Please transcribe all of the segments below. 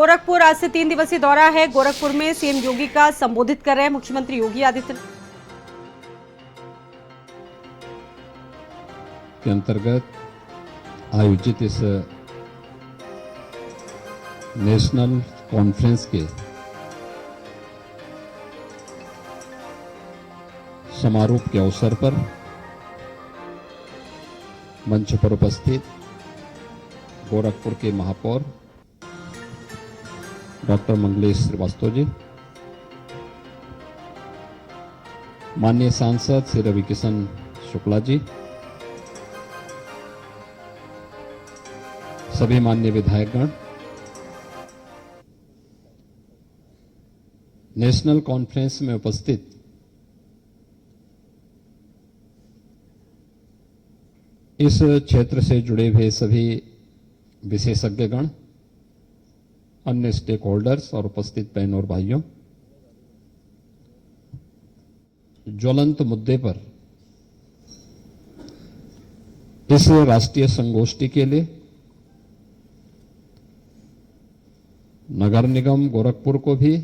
गोरखपुर आज से 3 दिवसीय दौरा है। गोरखपुर में सीएम योगी का संबोधित कर रहे हैं मुख्यमंत्री योगी आदित्यनाथ के अंतर्गत आयोजित इस नेशनल कॉन्फ्रेंस के समारोह के अवसर पर मंच पर उपस्थित गोरखपुर के महापौर डॉक्टर मंगलेश श्रीवास्तव जी, माननीय सांसद श्री रविकिशन शुक्ला जी, सभी माननीय विधायकगण, नेशनल कॉन्फ्रेंस में उपस्थित इस क्षेत्र से जुड़े हुए सभी विशेषज्ञगण, अन्य स्टेक होल्डर्स और उपस्थित बहनों और भाइयों, ज्वलंत मुद्दे पर इस राष्ट्रीय संगोष्ठी के लिए नगर निगम गोरखपुर को भी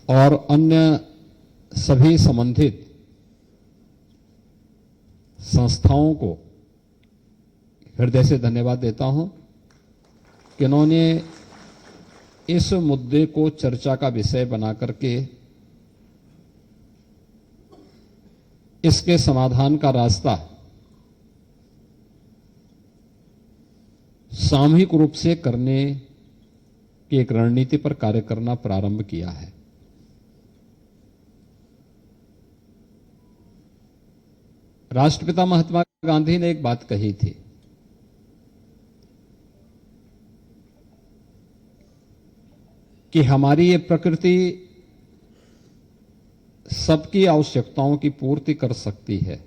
और अन्य सभी संबंधित संस्थाओं को हृदय से धन्यवाद देता हूं कि उन्होंने इस मुद्दे को चर्चा का विषय बना करके इसके समाधान का रास्ता सामूहिक रूप से करने की एक रणनीति पर कार्य करना प्रारंभ किया है। राष्ट्रपिता महात्मा गांधी ने एक बात कही थी कि हमारी ये प्रकृति सबकी आवश्यकताओं की पूर्ति कर सकती है,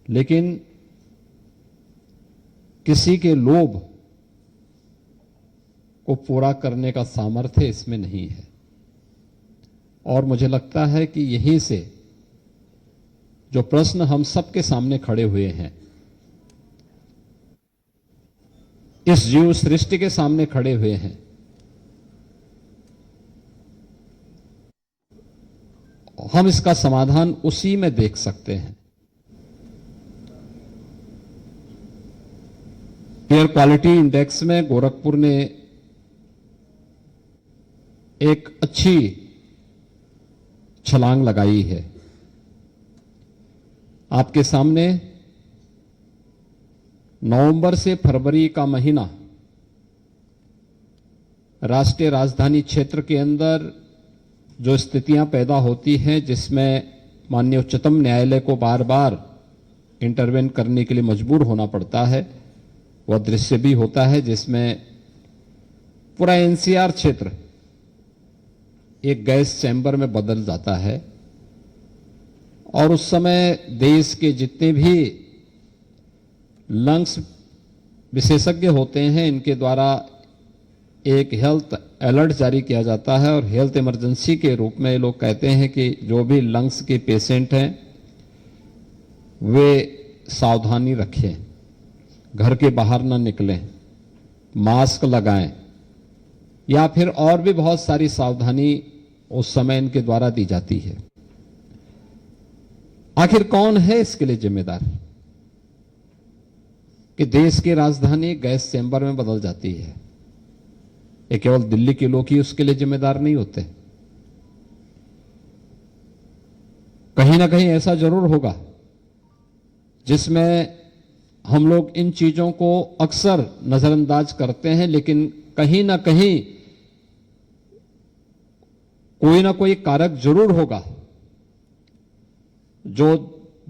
लेकिन किसी के लोभ को पूरा करने का सामर्थ्य इसमें नहीं है। और मुझे लगता है कि यहीं से जो प्रश्न हम सबके सामने खड़े हुए हैं, इस जीव सृष्टि के सामने खड़े हुए हैं, हम इसका समाधान उसी में देख सकते हैं। एयर क्वालिटी इंडेक्स में गोरखपुर ने एक अच्छी छलांग लगाई है। आपके सामने नवंबर से फरवरी का महीना राष्ट्रीय राजधानी क्षेत्र के अंदर जो स्थितियां पैदा होती हैं, जिसमें माननीय उच्चतम न्यायालय को बार बार इंटरवेन करने के लिए मजबूर होना पड़ता है, वह दृश्य भी होता है जिसमें पूरा एनसीआर क्षेत्र एक गैस चैम्बर में बदल जाता है। और उस समय देश के जितने भी लंग्स विशेषज्ञ होते हैं, इनके द्वारा एक हेल्थ अलर्ट जारी किया जाता है और हेल्थ इमरजेंसी के रूप में लोग कहते हैं कि जो भी लंग्स के पेशेंट हैं वे सावधानी रखें, घर के बाहर ना निकलें, मास्क लगाएं, या फिर और भी बहुत सारी सावधानी उस समय इनके द्वारा दी जाती है। आखिर कौन है इसके लिए जिम्मेदार कि देश की राजधानी गैस चैम्बर में बदल जाती है? ये केवल दिल्ली के लोग ही उसके लिए जिम्मेदार नहीं होते, कहीं ना कहीं ऐसा जरूर होगा जिसमें हम लोग इन चीजों को अक्सर नजरअंदाज करते हैं, लेकिन कहीं ना कहीं कोई ना कोई कारक जरूर होगा जो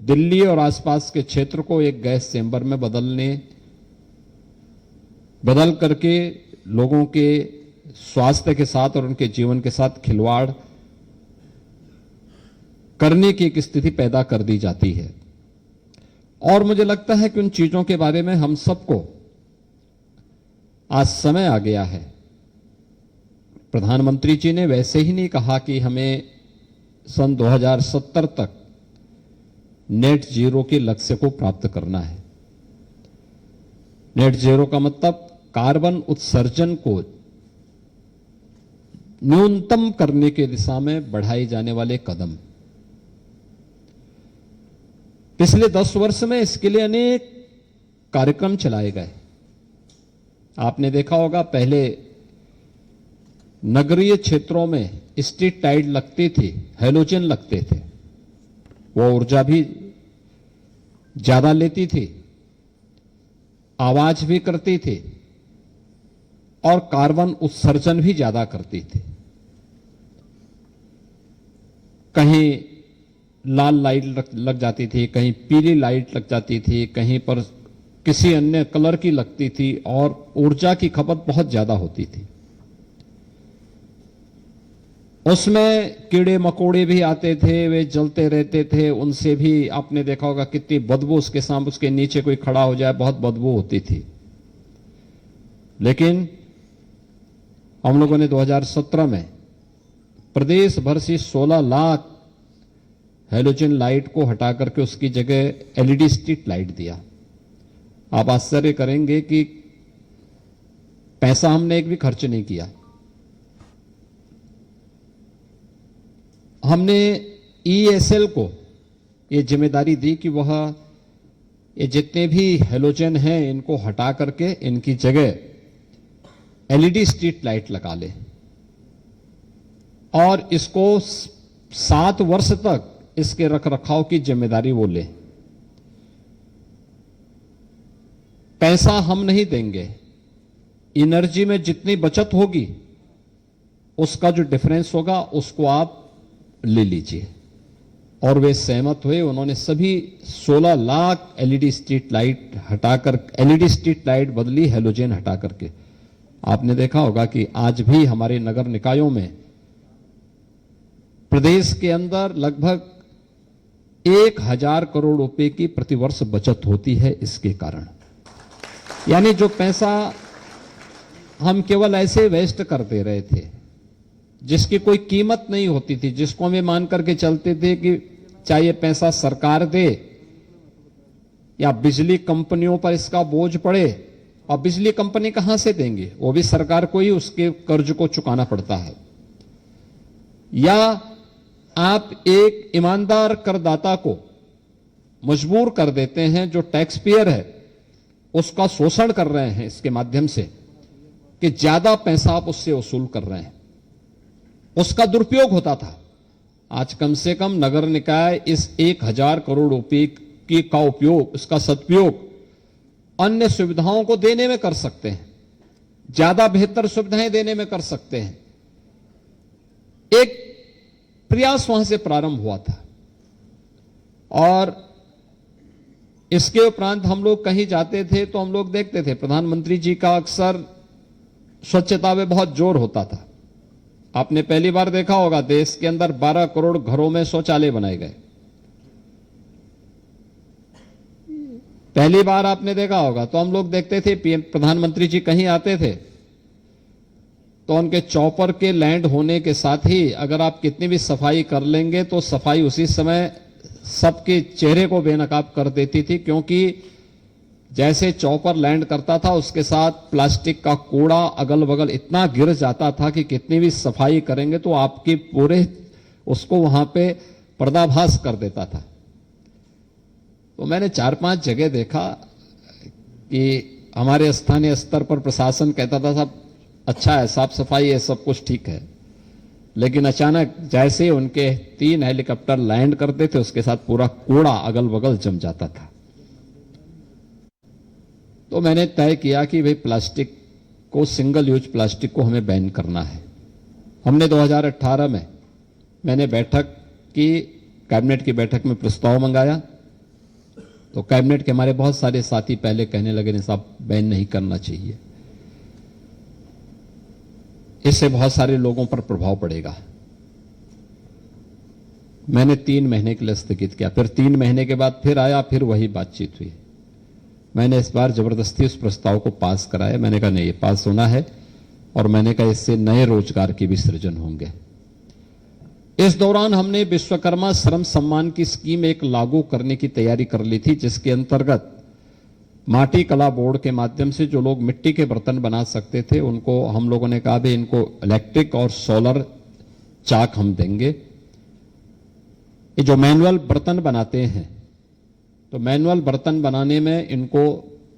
दिल्ली और आसपास के क्षेत्र को एक गैस चैम्बर में बदल करके लोगों के स्वास्थ्य के साथ और उनके जीवन के साथ खिलवाड़ करने की एक स्थिति पैदा कर दी जाती है। और मुझे लगता है कि उन चीजों के बारे में हम सबको आज समय आ गया है। प्रधानमंत्री जी ने वैसे ही नहीं कहा कि हमें सन 2070 तक नेट जीरो के लक्ष्य को प्राप्त करना है। नेट जीरो का मतलब कार्बन उत्सर्जन को न्यूनतम करने की दिशा में बढ़ाए जाने वाले कदम। पिछले 10 वर्ष में इसके लिए अनेक कार्यक्रम चलाए गए। आपने देखा होगा, पहले नगरीय क्षेत्रों में स्ट्रीट लाइट लगती थी, हैलोजन लगते थे, वो ऊर्जा भी ज्यादा लेती थी, आवाज भी करती थी और कार्बन उत्सर्जन भी ज्यादा करती थी। कहीं लाल लाइट लग जाती थी, कहीं पीली लाइट लग जाती थी, कहीं पर किसी अन्य कलर की लगती थी और ऊर्जा की खपत बहुत ज्यादा होती थी। उसमें कीड़े मकोड़े भी आते थे, वे जलते रहते थे, उनसे भी आपने देखा होगा कितनी बदबू, उसके सामने उसके नीचे कोई खड़ा हो जाए बहुत बदबू होती थी। लेकिन हम लोगों ने 2017 में प्रदेश भर से 16 लाख हैलोजन लाइट को हटा करके उसकी जगह एलईडी स्ट्रीट लाइट दिया। आप आश्चर्य करेंगे कि पैसा हमने एक भी खर्च नहीं किया। हमने ईएसएल को ये जिम्मेदारी दी कि वह ये जितने भी हैलोजन हैं इनको हटा करके इनकी जगह एलईडी स्ट्रीट लाइट लगा ले और इसको 7 वर्ष तक इसके रखरखाव की जिम्मेदारी वो ले। पैसा हम नहीं देंगे, एनर्जी में जितनी बचत होगी उसका जो डिफरेंस होगा उसको आप ले लीजिए। और वे सहमत हुए। उन्होंने सभी 16 लाख एलईडी स्ट्रीट लाइट हटाकर एलईडी स्ट्रीट लाइट बदली हैलोजन हटा करके। आपने देखा होगा कि आज भी हमारे नगर निकायों में प्रदेश के अंदर लगभग 1000 करोड़ रुपए की प्रतिवर्ष बचत होती है इसके कारण। यानी जो पैसा हम केवल ऐसे वेस्ट कर दे रहे थे, जिसकी कोई कीमत नहीं होती थी, जिसको हमें मान करके चलते थे कि चाहे पैसा सरकार दे या बिजली कंपनियों पर इसका बोझ पड़े, और बिजली कंपनी कहां से देंगे, वो भी सरकार को ही उसके कर्ज को चुकाना पड़ता है। या आप एक ईमानदार करदाता को मजबूर कर देते हैं, जो टैक्स पेयर है उसका शोषण कर रहे हैं इसके माध्यम से कि ज्यादा पैसा आप उससे वसूल कर रहे हैं। उसका दुरुपयोग होता था। आज कम से कम नगर निकाय इस 1000 करोड़ रुपए की का उपयोग, इसका सदुपयोग अन्य सुविधाओं को देने में कर सकते हैं, ज्यादा बेहतर सुविधाएं देने में कर सकते हैं। एक प्रयास वहां से प्रारंभ हुआ था। और इसके उपरांत हम लोग कहीं जाते थे तो हम लोग देखते थे प्रधानमंत्री जी का अक्सर स्वच्छता में बहुत जोर होता था। आपने पहली बार देखा होगा देश के अंदर 12 करोड़ घरों में शौचालय बनाए गए। पहली बार आपने देखा होगा तो हम लोग देखते थे पीएम प्रधानमंत्री जी कहीं आते थे तो उनके चौपर के लैंड होने के साथ ही अगर आप कितनी भी सफाई कर लेंगे तो सफाई उसी समय सबके चेहरे को बेनकाब कर देती थी, क्योंकि जैसे चौपर लैंड करता था उसके साथ प्लास्टिक का कूड़ा अगल बगल इतना गिर जाता था कि कितनी भी सफाई करेंगे तो आपकी पूरे उसको वहां पे पर्दाभास कर देता था। तो मैंने 4-5 जगह देखा कि हमारे स्थानीय स्तर पर प्रशासन कहता था सब अच्छा है, साफ सफाई है, सब कुछ ठीक है, लेकिन अचानक जैसे उनके 3 हेलीकॉप्टर लैंड करते थे उसके साथ पूरा कूड़ा अगल बगल जम जाता था। तो मैंने तय किया कि भाई प्लास्टिक को, सिंगल यूज प्लास्टिक को हमें बैन करना है। हमने 2018 में मैंने बैठक की, कैबिनेट की बैठक में प्रस्ताव मंगाया तो कैबिनेट के हमारे बहुत सारे साथी पहले कहने लगे नहीं साहब बैन नहीं करना चाहिए, इससे बहुत सारे लोगों पर प्रभाव पड़ेगा। मैंने 3 महीने के लिए स्थगित किया। फिर 3 महीने के बाद फिर आया, फिर वही बातचीत हुई। मैंने इस बार जबरदस्ती उस प्रस्ताव को पास कराया। मैंने कहा नहीं, ये पास होना है और मैंने कहा इससे नए रोजगार के भी सृजन होंगे। इस दौरान हमने विश्वकर्मा श्रम सम्मान की स्कीम एक लागू करने की तैयारी कर ली थी, जिसके अंतर्गत माटी कला बोर्ड के माध्यम से जो लोग मिट्टी के बर्तन बना सकते थे उनको हम लोगों ने कहा भी इनको इलेक्ट्रिक और सोलर चाक हम देंगे। ये जो मैनुअल बर्तन बनाते हैं तो मैनुअल बर्तन बनाने में इनको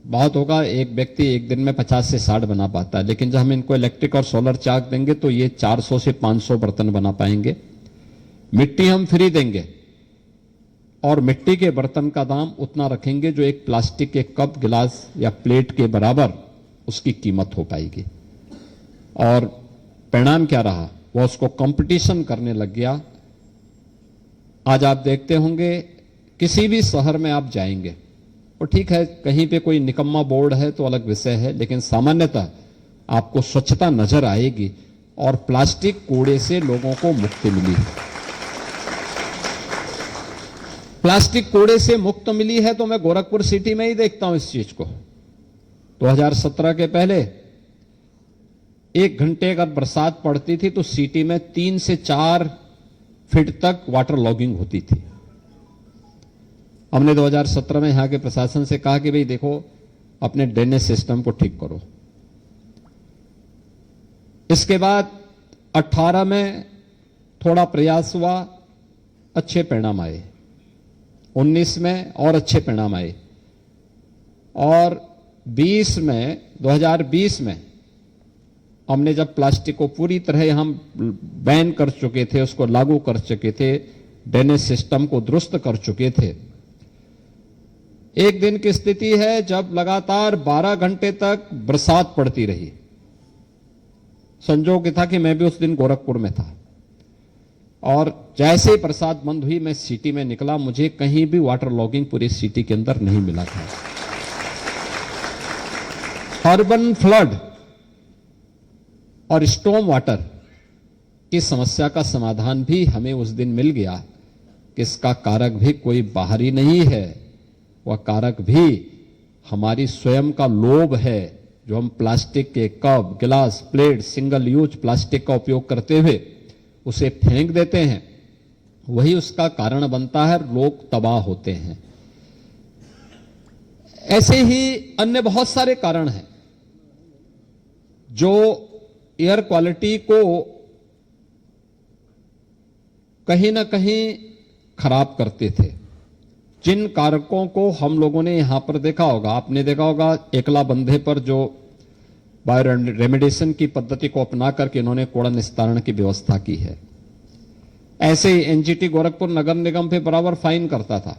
बहुत होगा, एक व्यक्ति एक दिन में 50 से 60 बना पाता है, लेकिन जब हम इनको इलेक्ट्रिक और सोलर चाक देंगे तो ये 400 से 500 बर्तन बना पाएंगे। मिट्टी हम फ्री देंगे और मिट्टी के बर्तन का दाम उतना रखेंगे जो एक प्लास्टिक के कप गिलास या प्लेट के बराबर उसकी कीमत हो पाएगी। और परिणाम क्या रहा, वो उसको कंपटीशन करने लग गया। आज आप देखते होंगे किसी भी शहर में आप जाएंगे और ठीक है कहीं पे कोई निकम्मा बोर्ड है तो अलग विषय है, लेकिन सामान्यतः आपको स्वच्छता नजर आएगी और प्लास्टिक कूड़े से लोगों को मुक्ति मिली है। प्लास्टिक कूड़े से मुक्त मिली है तो मैं गोरखपुर सिटी में ही देखता हूं इस चीज को। 2017 के पहले 1 घंटे अगर बरसात पड़ती थी तो सिटी में 3 से 4 फीट तक वाटर लॉगिंग होती थी। हमने 2017 में यहां के प्रशासन से कहा कि भाई देखो अपने ड्रेनेज सिस्टम को ठीक करो। इसके बाद 18 में थोड़ा प्रयास हुआ, अच्छे परिणाम आए। 19 में और अच्छे परिणाम आए और 2020 में हमने जब प्लास्टिक को पूरी तरह हम बैन कर चुके थे, उसको लागू कर चुके थे, ड्रेनेज सिस्टम को दुरुस्त कर चुके थे। एक दिन की स्थिति है जब लगातार 12 घंटे तक बरसात पड़ती रही। संजोग था कि मैं भी उस दिन गोरखपुर में था और जैसे ही बरसात बंद हुई मैं सिटी में निकला, मुझे कहीं भी वाटर लॉगिंग पूरी सिटी के अंदर नहीं मिला था। अर्बन फ्लड और स्टॉर्म वाटर की समस्या का समाधान भी हमें उस दिन मिल गया कि इसका कारक भी कोई बाहरी नहीं है, वह कारक भी हमारी स्वयं का लोभ है, जो हम प्लास्टिक के कप, गिलास, प्लेट, सिंगल यूज प्लास्टिक का उपयोग करते हुए उसे फेंक देते हैं, वही उसका कारण बनता है, लोग तबाह होते हैं। ऐसे ही अन्य बहुत सारे कारण हैं जो एयर क्वालिटी को कहीं ना कहीं खराब करते थे। जिन कारकों को हम लोगों ने यहां पर देखा होगा, आपने देखा होगा एकला बंधे पर जो बायो रेमेडिएशन की पद्धति को अपना करके इन्होंने कूड़ा निस्तारण की व्यवस्था की है। ऐसे ही एनजीटी गोरखपुर नगर निगम पे बराबर फाइन करता था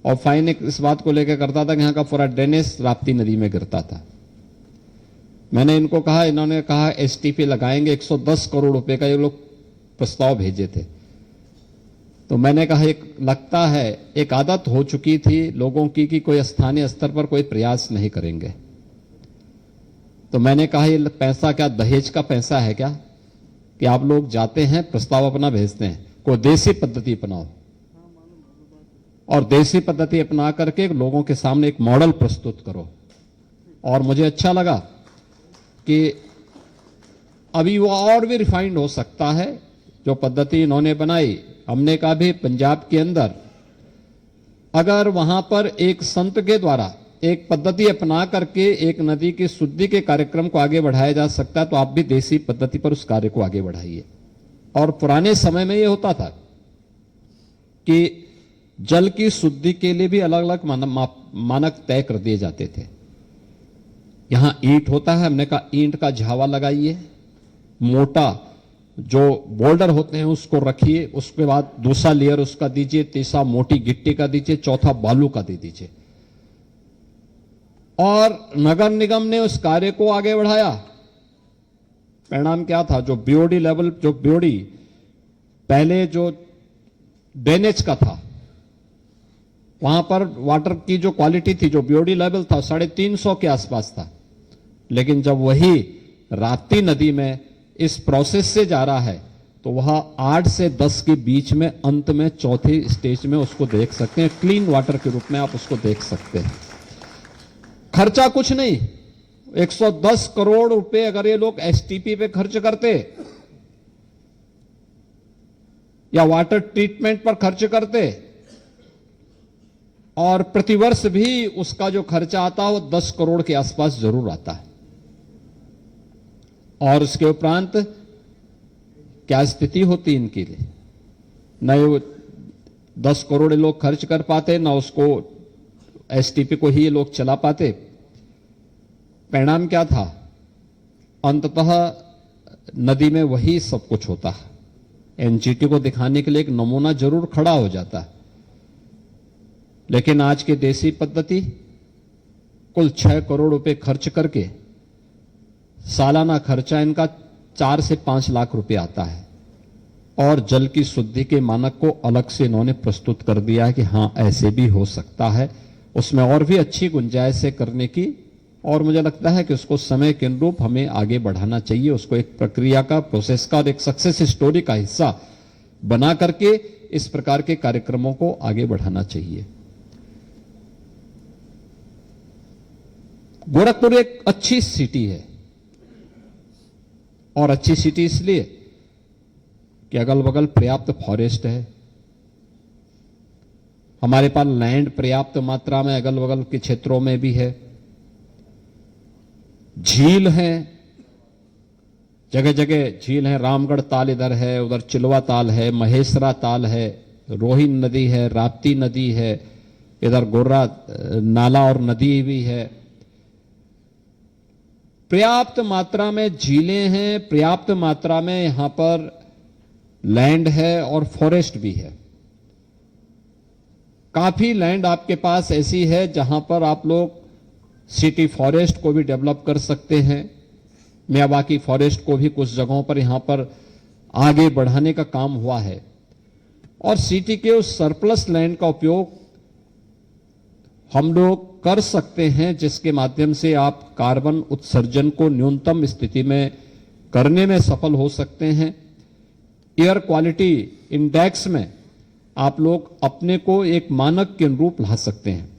और फाइन इस बात को लेकर करता था कि यहां का पूरा ड्रेनेज राप्ती नदी में गिरता था। मैंने इनको कहा, इन्होंने कहा एसटीपी लगाएंगे, 110 करोड़ रुपए का ये लोग प्रस्ताव भेजे थे। तो मैंने कहा एक लगता है एक आदत हो चुकी थी लोगों की कि कोई स्थानीय स्तर पर कोई प्रयास नहीं करेंगे। तो मैंने कहा ये पैसा क्या दहेज का पैसा है क्या कि आप लोग जाते हैं प्रस्ताव अपना भेजते हैं, कोई देसी पद्धति अपनाओ और देसी पद्धति अपना करके लोगों के सामने एक मॉडल प्रस्तुत करो। और मुझे अच्छा लगा कि अभी वो और भी रिफाइंड हो सकता है जो पद्धति इन्होंने बनाई। हमने कहा भी पंजाब के अंदर अगर वहां पर एक संत के द्वारा एक पद्धति अपना करके एक नदी की शुद्धि के कार्यक्रम को आगे बढ़ाया जा सकता है तो आप भी देसी पद्धति पर उस कार्य को आगे बढ़ाइए। और पुराने समय में यह होता था कि जल की शुद्धि के लिए भी अलग अलग मानक तय कर दिए जाते थे। यहां ईंट होता है, हमने कहा ईंट का झावा लगाइए, मोटा जो बोल्डर होते हैं उसको रखिए, उसके बाद दूसरा लेयर उसका दीजिए, तीसरा मोटी गिट्टी का दीजिए, चौथा बालू का दे दीजिए। और नगर निगम ने उस कार्य को आगे बढ़ाया। परिणाम क्या था, जो बीओडी लेवल, जो बीओडी पहले जो ड्रेनेज का था वहां पर वाटर की जो क्वालिटी थी, जो बीओडी लेवल था 350 के आसपास था, लेकिन जब वही राप्ती नदी में इस प्रोसेस से जा रहा है तो वह 8 से 10 के बीच में अंत में चौथे स्टेज में उसको देख सकते हैं, क्लीन वाटर के रूप में आप उसको देख सकते हैं। खर्चा कुछ नहीं, 110 करोड़ रुपए अगर ये लोग एसटीपी पे खर्च करते या वाटर ट्रीटमेंट पर खर्च करते और प्रतिवर्ष भी उसका जो खर्चा आता है वो 10 करोड़ के आसपास जरूर आता है। और उसके उपरांत क्या स्थिति होती इनके लिए, न वो 10 करोड़ लोग खर्च कर पाते, ना उसको एसटीपी को ही ये लोग चला पाते। परिणाम क्या था, अंततः नदी में वही सब कुछ होता है। एनजीटी को दिखाने के लिए एक नमूना जरूर खड़ा हो जाता है, लेकिन आज की देसी पद्धति कुल 6 करोड़ रुपए खर्च करके सालाना खर्चा इनका 4 से 5 लाख रुपए आता है। और जल की शुद्धि के मानक को अलग से इन्होंने प्रस्तुत कर दिया है कि हां ऐसे भी हो सकता है, उसमें और भी अच्छी गुंजाइश है करने की। और मुझे लगता है कि उसको समय के अनुरूप हमें आगे बढ़ाना चाहिए, उसको एक प्रक्रिया का, प्रोसेस का और एक सक्सेस स्टोरी का हिस्सा बना करके इस प्रकार के कार्यक्रमों को आगे बढ़ाना चाहिए। गोरखपुर एक अच्छी सिटी है, और अच्छी सिटी इसलिए कि अगल बगल पर्याप्त फॉरेस्ट है, हमारे पास लैंड पर्याप्त मात्रा में अगल बगल के क्षेत्रों में भी है, झील है, जगह जगह झील है। रामगढ़ ताल इधर है, उधर चिलवा ताल है, महेसरा ताल है, रोहिन नदी है, राप्ती नदी है, इधर गोर्रा नाला और नदी भी है। पर्याप्त मात्रा में झीलें हैं, पर्याप्त मात्रा में यहां पर लैंड है और फॉरेस्ट भी है। काफी लैंड आपके पास ऐसी है जहां पर आप लोग सिटी फॉरेस्ट को भी डेवलप कर सकते हैं। मियावाकी फॉरेस्ट को भी कुछ जगहों पर यहां पर आगे बढ़ाने का काम हुआ है। और सिटी के उस सरप्लस लैंड का उपयोग हम लोग कर सकते हैं, जिसके माध्यम से आप कार्बन उत्सर्जन को न्यूनतम स्थिति में करने में सफल हो सकते हैं। एयर क्वालिटी इंडेक्स में आप लोग अपने को एक मानक के अनुरूप ला सकते हैं।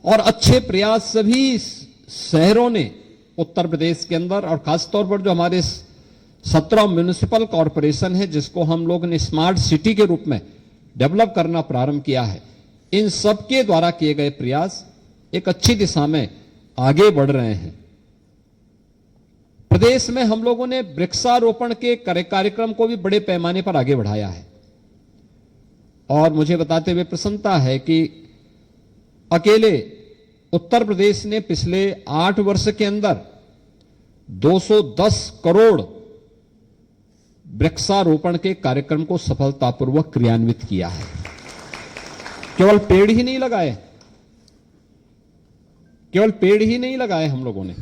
और अच्छे प्रयास सभी शहरों ने उत्तर प्रदेश के अंदर, और खासतौर पर जो हमारे 17 म्युनिसिपल कॉरपोरेशन है जिसको हम लोग ने स्मार्ट सिटी के रूप में डेवलप करना प्रारंभ किया है, इन सबके द्वारा किए गए प्रयास एक अच्छी दिशा में आगे बढ़ रहे हैं। प्रदेश में हम लोगों ने वृक्षारोपण के कार्यक्रम को भी बड़े पैमाने पर आगे बढ़ाया है। और मुझे बताते हुए प्रसन्नता है कि अकेले उत्तर प्रदेश ने पिछले 8 वर्ष के अंदर 210 करोड़ वृक्षारोपण के कार्यक्रम को सफलतापूर्वक क्रियान्वित किया है। केवल पेड़ ही नहीं लगाए, केवल पेड़ ही नहीं लगाए हम लोगों ने,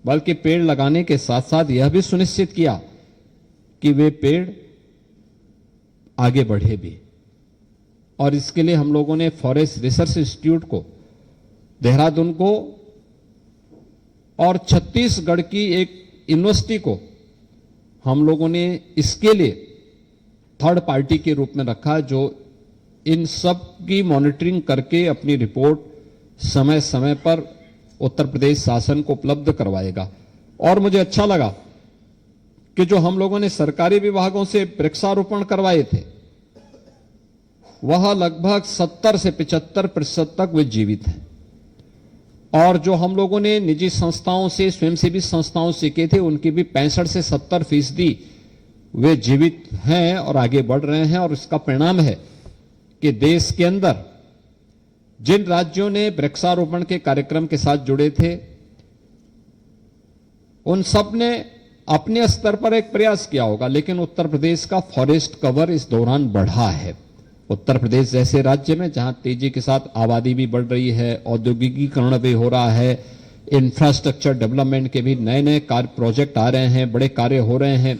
बल्कि पेड़ लगाने के साथ साथ यह भी सुनिश्चित किया कि वे पेड़ आगे बढ़े भी। और इसके लिए हम लोगों ने फॉरेस्ट रिसर्च इंस्टीट्यूट को, देहरादून को और छत्तीसगढ़ की एक यूनिवर्सिटी को हम लोगों ने इसके लिए थर्ड पार्टी के रूप में रखा, जो इन सब की मॉनिटरिंग करके अपनी रिपोर्ट समय समय पर उत्तर प्रदेश शासन को उपलब्ध करवाएगा। और मुझे अच्छा लगा कि जो हम लोगों ने सरकारी विभागों से वृक्षारोपण करवाए थे, वह लगभग 70 से 75% तक वे जीवित हैं। और जो हम लोगों ने निजी संस्थाओं से, स्वयंसेवी संस्थाओं से किए थे, उनकी भी 65 से 70% वे जीवित हैं और आगे बढ़ रहे हैं। और इसका परिणाम है कि देश के अंदर जिन राज्यों ने वृक्षारोपण के कार्यक्रम के साथ जुड़े थे, उन सब ने अपने स्तर पर एक प्रयास किया होगा, लेकिन उत्तर प्रदेश का फॉरेस्ट कवर इस दौरान बढ़ा है। उत्तर प्रदेश जैसे राज्य में जहां तेजी के साथ आबादी भी बढ़ रही है, औद्योगिकीकरण भी हो रहा है, इंफ्रास्ट्रक्चर डेवलपमेंट के भी नए नए कार्य प्रोजेक्ट आ रहे हैं, बड़े कार्य हो रहे हैं,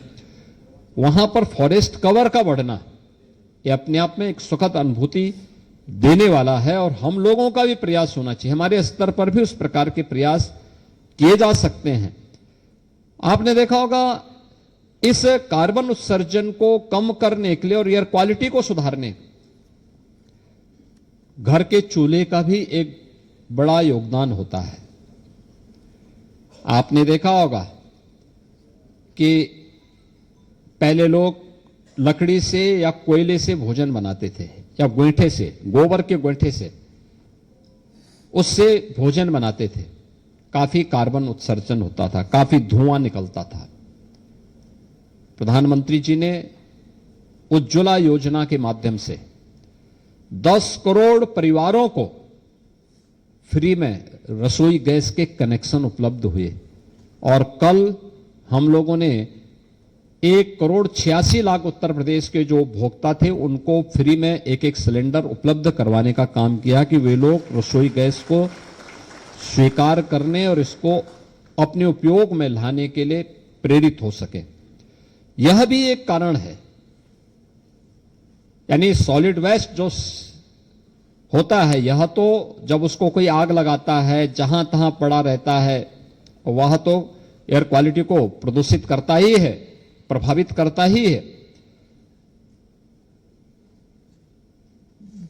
वहां पर फॉरेस्ट कवर का बढ़ना ये अपने आप में एक सुखद अनुभूति देने वाला है। और हम लोगों का भी प्रयास होना चाहिए, हमारे स्तर पर भी उस प्रकार के प्रयास किए जा सकते हैं। आपने देखा होगा इस कार्बन उत्सर्जन को कम करने के लिए और एयर क्वालिटी को सुधारने, घर के चूल्हे का भी एक बड़ा योगदान होता है। आपने देखा होगा कि पहले लोग लकड़ी से या कोयले से भोजन बनाते थे, या गोईठे से, गोबर के गोईठे से। उससे भोजन बनाते थे, काफी कार्बन उत्सर्जन होता था, काफी धुआं निकलता था। प्रधानमंत्री जी ने उज्ज्वला योजना के माध्यम से 10 करोड़ परिवारों को फ्री में रसोई गैस के कनेक्शन उपलब्ध हुए और कल हम लोगों ने 1,86,00,000 उत्तर प्रदेश के जो उपभोक्ता थे उनको फ्री में एक सिलेंडर उपलब्ध करवाने का काम किया कि वे लोग रसोई गैस को स्वीकार करने और इसको अपने उपयोग में लाने के लिए प्रेरित हो सके। यह भी एक कारण है, यानी सॉलिड वेस्ट जो होता है यह तो जब उसको कोई आग लगाता है, जहां तहां पड़ा रहता है, वह तो एयर क्वालिटी को प्रदूषित करता ही है, प्रभावित करता ही है।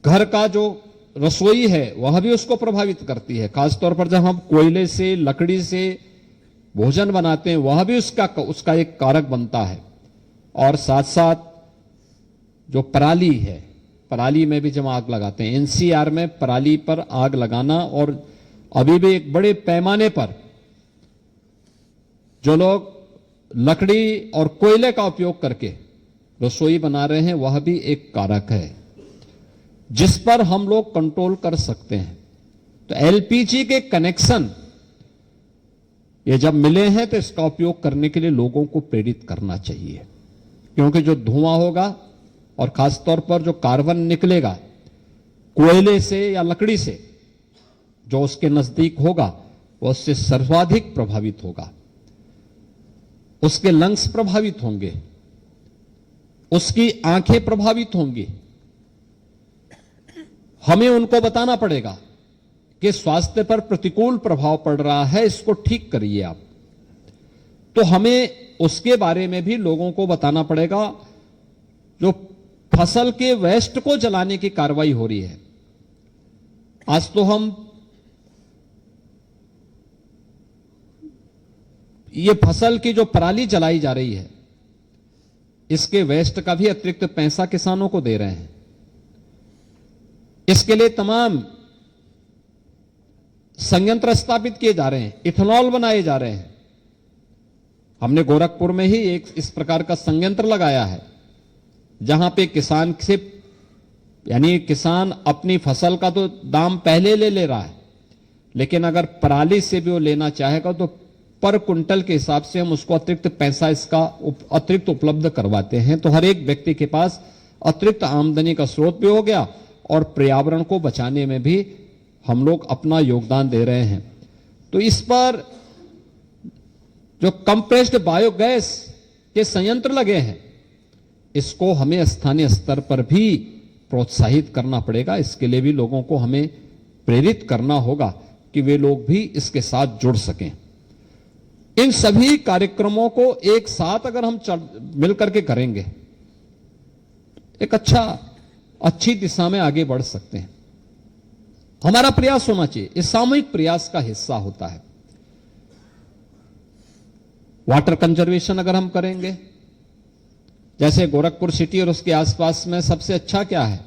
घर का जो रसोई है वह भी उसको प्रभावित करती है, खासतौर पर जब हम कोयले से, लकड़ी से भोजन बनाते हैं वह भी उसका एक कारक बनता है। और साथ साथ जो पराली है, पराली में भी जब आग लगाते हैं, एनसीआर में पराली पर आग लगाना, और अभी भी एक बड़े पैमाने पर जो लोग लकड़ी और कोयले का उपयोग करके रसोई बना रहे हैं वह भी एक कारक है जिस पर हम लोग कंट्रोल कर सकते हैं। तो एलपीजी के कनेक्शन ये जब मिले हैं तो इसका उपयोग करने के लिए लोगों को प्रेरित करना चाहिए, क्योंकि जो धुआं होगा और खासतौर पर जो कार्बन निकलेगा कोयले से या लकड़ी से, जो उसके नजदीक होगा वह उससे सर्वाधिक प्रभावित होगा। उसके लंग्स प्रभावित होंगे, उसकी आंखें प्रभावित होंगी। हमें उनको बताना पड़ेगा कि स्वास्थ्य पर प्रतिकूल प्रभाव पड़ रहा है, इसको ठीक करिए आप। तो हमें उसके बारे में भी लोगों को बताना पड़ेगा। जो फसल के वेस्ट को जलाने की कार्रवाई हो रही है, आज तो हम ये फसल की जो पराली जलाई जा रही है इसके वेस्ट का भी अतिरिक्त पैसा किसानों को दे रहे हैं। इसके लिए तमाम संयंत्र स्थापित किए जा रहे हैं, इथेनॉल बनाए जा रहे हैं। हमने गोरखपुर में ही एक इस प्रकार का संयंत्र लगाया है जहां पे किसान से, यानी किसान अपनी फसल का तो दाम पहले ले रहा है, लेकिन अगर पराली से भी वो लेना चाहेगा तो पर कुंटल के हिसाब से हम उसको अतिरिक्त पैसा इसका अतिरिक्त उपलब्ध करवाते हैं। तो हर एक व्यक्ति के पास अतिरिक्त आमदनी का स्रोत भी हो गया और पर्यावरण को बचाने में भी हम लोग अपना योगदान दे रहे हैं। तो इस पर जो कंप्रेस्ड बायोगैस के संयंत्र लगे हैं इसको हमें स्थानीय स्तर पर भी प्रोत्साहित करना पड़ेगा। इसके लिए भी लोगों को हमें प्रेरित करना होगा कि वे लोग भी इसके साथ जुड़ सकें। इन सभी कार्यक्रमों को एक साथ अगर हम मिलकर के करेंगे एक अच्छी दिशा में आगे बढ़ सकते हैं। हमारा प्रयास होना चाहिए, इस सामूहिक प्रयास का हिस्सा होता है। वाटर कंजर्वेशन अगर हम करेंगे, जैसे गोरखपुर सिटी और उसके आसपास में सबसे अच्छा क्या है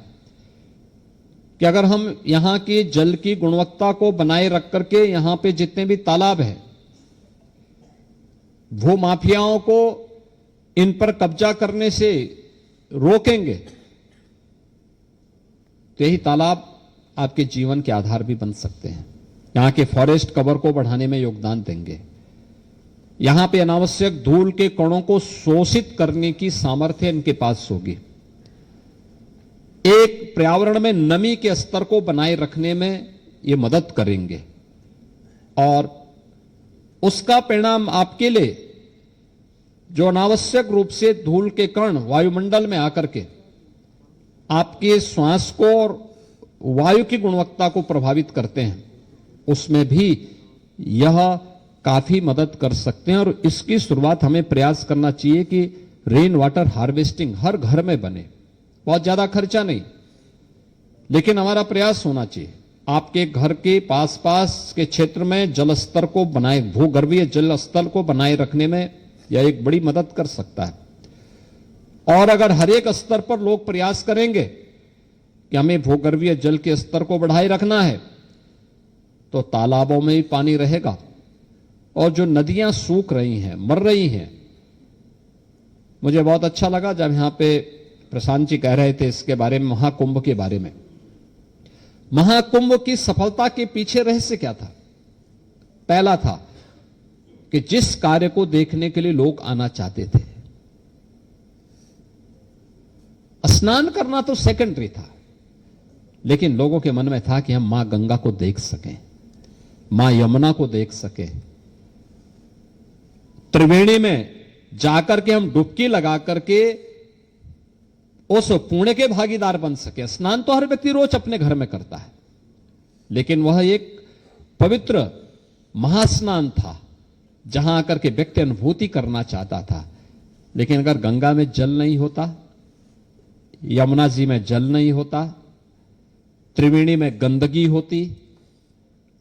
कि अगर हम यहां की जल की गुणवत्ता को बनाए रख करके यहां पे जितने भी तालाब हैं वो माफियाओं को इन पर कब्जा करने से रोकेंगे तो यही तालाब आपके जीवन के आधार भी बन सकते हैं। यहां के फॉरेस्ट कवर को बढ़ाने में योगदान देंगे। यहां पे अनावश्यक धूल के कणों को शोषित करने की सामर्थ्य इनके पास होगी। एक पर्यावरण में नमी के स्तर को बनाए रखने में ये मदद करेंगे और उसका परिणाम आपके लिए जो अनावश्यक रूप से धूल के कण वायुमंडल में आकर के आपके श्वास को और वायु की गुणवत्ता को प्रभावित करते हैं, उसमें भी यह काफी मदद कर सकते हैं। और इसकी शुरुआत हमें प्रयास करना चाहिए कि रेन वाटर हार्वेस्टिंग हर घर में बने। बहुत ज्यादा खर्चा नहीं, लेकिन हमारा प्रयास होना चाहिए। आपके घर के पास के क्षेत्र में जल स्तर को बनाए, भूगर्भीय जल स्तर को बनाए रखने में यह एक बड़ी मदद कर सकता है। और अगर हर एक स्तर पर लोग प्रयास करेंगे कि हमें भूगर्भीय जल के स्तर को बढ़ाए रखना है, तो तालाबों में भी पानी रहेगा, और जो नदियां सूख रही हैं, मर रही हैं। मुझे बहुत अच्छा लगा जब यहां पे प्रशांत जी कह रहे थे इसके बारे में, महाकुंभ के बारे में। महाकुंभ की सफलता के पीछे रहस्य क्या था? पहला था कि जिस कार्य को देखने के लिए लोग आना चाहते थे, स्नान करना तो सेकेंडरी था, लेकिन लोगों के मन में था कि हम मां गंगा को देख सकें, मां यमुना को देख सकें, त्रिवेणी में जाकर के हम डुबकी लगा करके उस पुण्य के भागीदार बन सके। स्नान तो हर व्यक्ति रोज अपने घर में करता है, लेकिन वह एक पवित्र महास्नान था जहां आकर के व्यक्ति अनुभूति करना चाहता था। लेकिन अगर गंगा में जल नहीं होता, यमुना जी में जल नहीं होता, त्रिवेणी में गंदगी होती,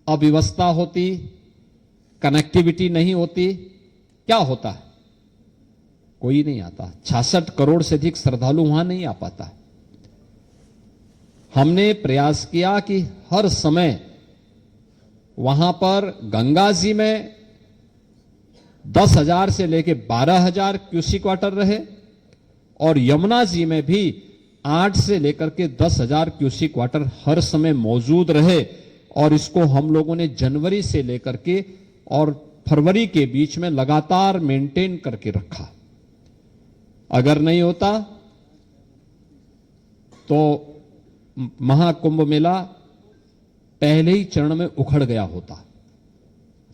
अव्यवस्था होती, कनेक्टिविटी नहीं होती, क्या होता? कोई नहीं आता। 66 करोड़ से अधिक श्रद्धालु वहां नहीं आ पाता। हमने प्रयास किया कि हर समय वहां पर गंगा जी में 10,000 से लेकर 12,000 क्यूसिक वाटर रहे, और यमुना जी में भी 8 से लेकर के 10,000 क्यूसिक वाटर हर समय मौजूद रहे। और इसको हम लोगों ने जनवरी से लेकर के और फरवरी के बीच में लगातार मेंटेन करके रखा। अगर नहीं होता तो महाकुंभ मेला पहले ही चरण में उखड़ गया होता,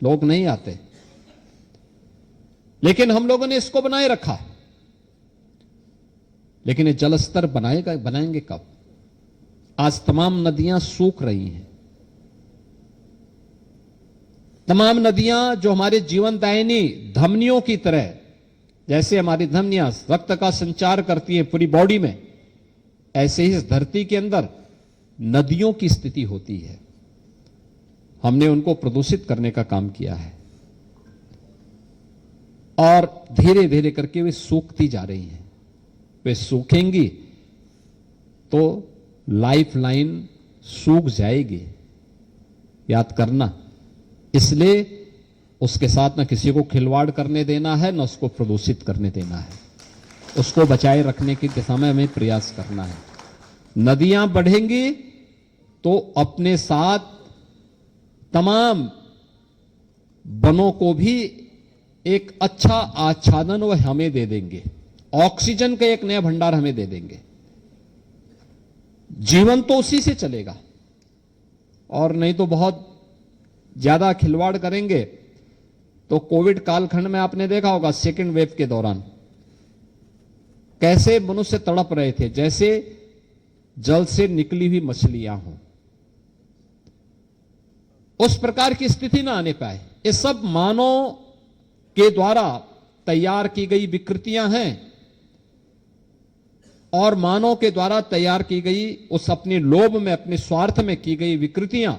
लोग नहीं आते। लेकिन हम लोगों ने इसको बनाए रखा। लेकिन ये जल स्तर बनाएंगे कब? आज तमाम नदियां सूख रही हैं। तमाम नदियां जो हमारे जीवनदायिनी धमनियों की तरह, जैसे हमारी धमनियां रक्त का संचार करती हैं पूरी बॉडी में, ऐसे ही इस धरती के अंदर नदियों की स्थिति होती है। हमने उनको प्रदूषित करने का काम किया है, और धीरे धीरे करके वे सूखती जा रही हैं। वे सूखेंगी तो लाइफ लाइन सूख जाएगी, याद करना। इसलिए उसके साथ न किसी को खिलवाड़ करने देना है, न उसको प्रदूषित करने देना है। उसको बचाए रखने की दिशा में हमें प्रयास करना है। नदियां बढ़ेंगी तो अपने साथ तमाम वनों को भी एक अच्छा आच्छादन वह हमें दे देंगे, ऑक्सीजन का एक नया भंडार हमें दे देंगे। जीवन तो उसी से चलेगा, और नहीं तो बहुत ज्यादा खिलवाड़ करेंगे तो कोविड कालखंड में आपने देखा होगा, सेकेंड वेव के दौरान कैसे मनुष्य तड़प रहे थे, जैसे जल से निकली हुई मछलियां हों। उस प्रकार की स्थिति ना आने पाए। ये सब मानव के द्वारा तैयार की गई विकृतियां हैं, और मानव के द्वारा तैयार की गई उस अपने लोभ में, अपने स्वार्थ में की गई विकृतियां,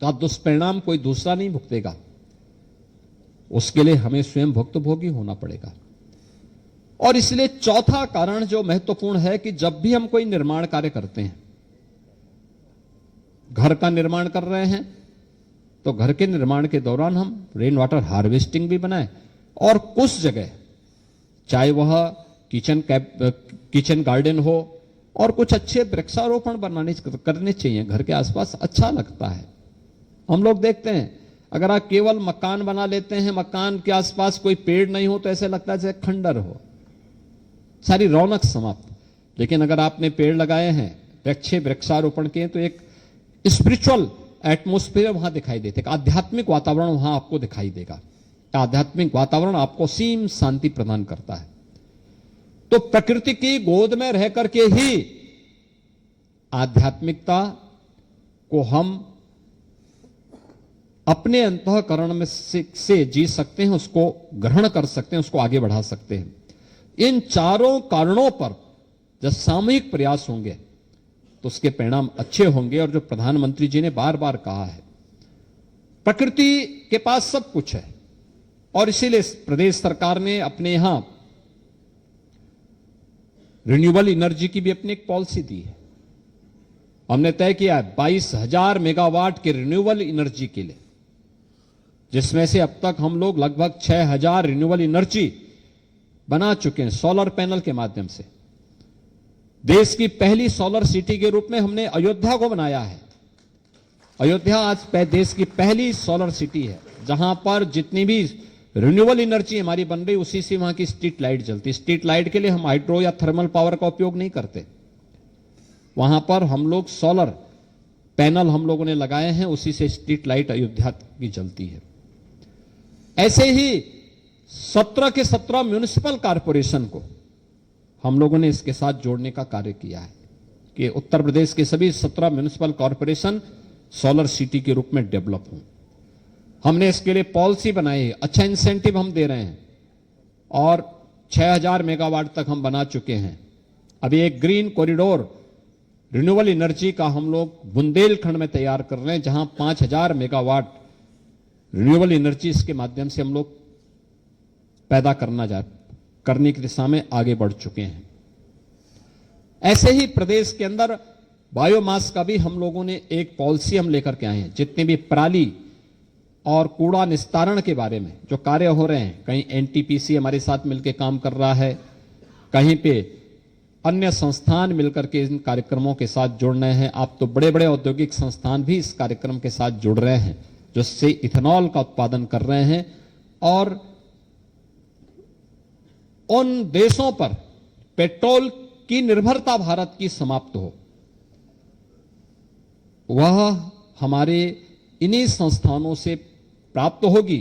तो आप दुष्परिणाम कोई दूसरा नहीं भुगतेगा। उसके लिए हमें स्वयं भुक्तभोगी होना पड़ेगा। और इसलिए चौथा कारण जो महत्वपूर्ण है कि जब भी हम कोई निर्माण कार्य करते हैं, घर का निर्माण कर रहे हैं, तो घर के निर्माण के दौरान हम रेन वाटर हार्वेस्टिंग भी बनाएं, और कुछ जगह चाहे वह किचन गार्डन हो, और कुछ अच्छे वृक्षारोपण करने चाहिए घर के आसपास। अच्छा लगता है। हम लोग देखते हैं, अगर आप केवल मकान बना लेते हैं, मकान के आसपास कोई पेड़ नहीं हो तो ऐसे लगता है जैसे खंडर हो, सारी रौनक समाप्त। लेकिन अगर आपने पेड़ लगाए हैं, अच्छे वृक्षारोपण किए, तो एक स्पिरिचुअल एटमोस्फेयर वहां दिखाई देता है, आध्यात्मिक वातावरण वहां आपको दिखाई देगा। आध्यात्मिक वातावरण आपको सीम शांति प्रदान करता है। तो प्रकृति की गोद में रह करके ही आध्यात्मिकता को हम अपने अंतःकरण में से जी सकते हैं, उसको ग्रहण कर सकते हैं, उसको आगे बढ़ा सकते हैं। इन चारों कारणों पर जब सामूहिक प्रयास होंगे तो उसके परिणाम अच्छे होंगे। और जो प्रधानमंत्री जी ने बार बार कहा है, प्रकृति के पास सब कुछ है, और इसीलिए प्रदेश सरकार ने अपने यहां रिन्यूएबल एनर्जी की भी अपनी एक पॉलिसी दी है। हमने तय किया है 22,000 मेगावाट के रिन्यूएबल एनर्जी के लिए, जिसमें से अब तक हम लोग लगभग 6,000 रिन्यूएबल एनर्जी बना चुके हैं सोलर पैनल के माध्यम से। देश की पहली सोलर सिटी के रूप में हमने अयोध्या को बनाया है। अयोध्या आज देश की पहली सोलर सिटी है जहां पर जितनी भी रिन्यूएबल एनर्जी हमारी बन रही उसी से वहां की स्ट्रीट लाइट जलती। स्ट्रीट लाइट के लिए हम हाइड्रो या थर्मल पावर का उपयोग नहीं करते, वहां पर हम लोग सोलर पैनल हम लोगों ने लगाए हैं, उसी से स्ट्रीट लाइट अयोध्या की जलती है। ऐसे ही 17 के 17 म्युनिसिपल कॉरपोरेशन को हम लोगों ने इसके साथ जोड़ने का कार्य किया है कि उत्तर प्रदेश के सभी 17 म्युनिसिपल कॉरपोरेशन सोलर सिटी के रूप में डेवलप हों। हमने इसके लिए पॉलिसी बनाई है, अच्छा इंसेंटिव हम दे रहे हैं और 6,000 मेगावाट तक हम बना चुके हैं। अभी एक ग्रीन कॉरिडोर रिन्यूएबल एनर्जी का हम लोग बुंदेलखंड में तैयार कर रहे हैं, जहां 5,000 मेगावाट रिन्यूएबल एनर्जी इसके माध्यम से हम लोग पैदा करने की दिशा में आगे बढ़ चुके हैं। ऐसे ही प्रदेश के अंदर बायोमास का भी हम लोगों ने एक पॉलिसी हम लेकर के आए हैं। जितने भी पराली और कूड़ा निस्तारण के बारे में जो कार्य हो रहे हैं, कहीं एनटीपीसी हमारे साथ मिलकर काम कर रहा है, कहीं पे अन्य संस्थान मिलकर के इन कार्यक्रमों के साथ जुड़ रहे हैं। आप तो बड़े बड़े औद्योगिक संस्थान भी इस कार्यक्रम के साथ जुड़ रहे हैं जो से इथेनॉल का उत्पादन कर रहे हैं और उन देशों पर पेट्रोल की निर्भरता भारत की समाप्त हो, वह हमारे इन्हीं संस्थानों से प्राप्त होगी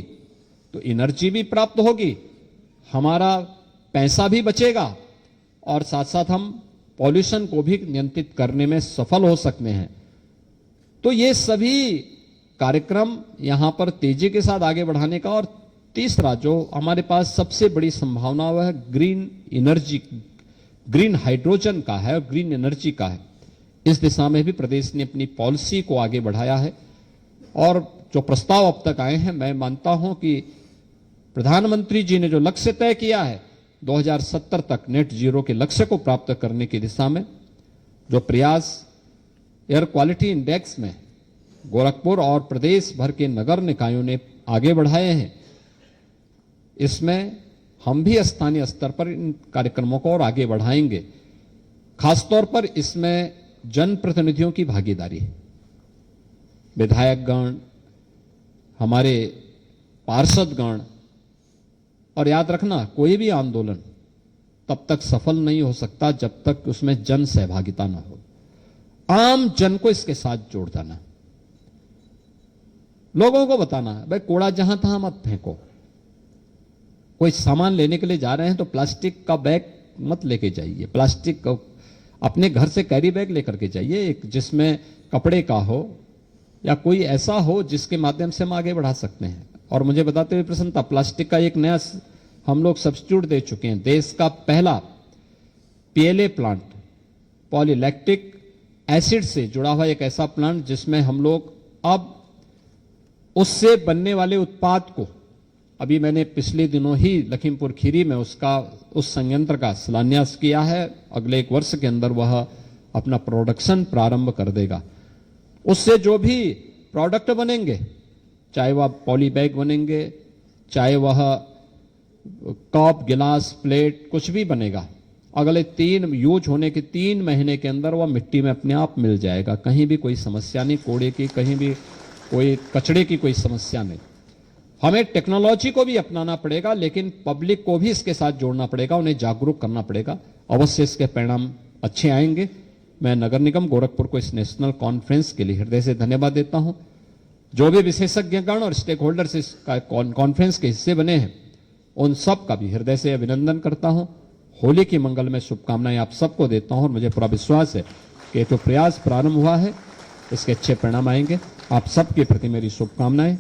तो एनर्जी भी प्राप्त होगी, हमारा पैसा भी बचेगा और साथ साथ हम पॉल्यूशन को भी नियंत्रित करने में सफल हो सकते हैं। तो ये सभी कार्यक्रम यहां पर तेजी के साथ आगे बढ़ाने का। और तीसरा जो हमारे पास सबसे बड़ी संभावना वह ग्रीन एनर्जी, ग्रीन हाइड्रोजन का है और ग्रीन एनर्जी का है। इस दिशा में भी प्रदेश ने अपनी पॉलिसी को आगे बढ़ाया है और जो प्रस्ताव अब तक आए हैं, मैं मानता हूं कि प्रधानमंत्री जी ने जो लक्ष्य तय किया है 2070 तक नेट जीरो के लक्ष्य को प्राप्त करने की दिशा में जो प्रयास एयर क्वालिटी इंडेक्स में गोरखपुर और प्रदेश भर के नगर निकायों ने आगे बढ़ाए हैं, इसमें हम भी स्थानीय स्तर पर इन कार्यक्रमों को और आगे बढ़ाएंगे। खासतौर पर इसमें जनप्रतिनिधियों की भागीदारी है, विधायकगण, हमारे पार्षदगण। और याद रखना, कोई भी आंदोलन तब तक सफल नहीं हो सकता जब तक उसमें जन सहभागिता ना हो। आम जन को इसके साथ जोड़ देना, लोगों को बताना भाई कूड़ा जहां तहां मत फेंको। कोई सामान लेने के लिए जा रहे हैं तो प्लास्टिक का बैग मत लेके जाइए, प्लास्टिक अपने घर से कैरी बैग लेकर के जाइए, एक जिसमें कपड़े का हो या कोई ऐसा हो जिसके माध्यम से हम आगे बढ़ा सकते हैं। और मुझे बताते हुए प्रसन्नता, प्लास्टिक का एक नया हम लोग सब्स्टिट्यूट दे चुके हैं। देश का पहला पीएलए प्लांट, पॉलीलैक्टिक एसिड से जुड़ा हुआ एक ऐसा प्लांट जिसमें हम लोग अब उससे बनने वाले उत्पाद को, अभी मैंने पिछले दिनों ही लखीमपुर खीरी में उस संयंत्र का शिलान्यास किया है। अगले 1 वर्ष के अंदर वह अपना प्रोडक्शन प्रारंभ कर देगा। उससे जो भी प्रोडक्ट बनेंगे, चाहे वह पॉली बैग बनेंगे, चाहे वह कप, गिलास, प्लेट, कुछ भी बनेगा, अगले 3 यूज होने के 3 महीने के अंदर वह मिट्टी में अपने आप मिल जाएगा। कहीं भी कोई समस्या नहीं, कूड़े की, कहीं भी कोई कचड़े की कोई समस्या नहीं। हमें टेक्नोलॉजी को भी अपनाना पड़ेगा, लेकिन पब्लिक को भी इसके साथ जोड़ना पड़ेगा, उन्हें जागरूक करना पड़ेगा। अवश्य इसके परिणाम अच्छे आएंगे। मैं नगर निगम गोरखपुर को इस नेशनल कॉन्फ्रेंस के लिए हृदय से धन्यवाद देता हूं। जो भी विशेषज्ञगण और स्टेक होल्डर्स इस कॉन्फ्रेंस के हिस्से बने हैं, उन सब का भी हृदय से अभिनंदन करता हूं। होली की मंगलमय शुभकामनाएं आप सबको देता हूं और मुझे पूरा विश्वास है कि जो प्रयास प्रारंभ हुआ है इसके अच्छे परिणाम आएंगे। आप सबके प्रति मेरी शुभकामनाएं।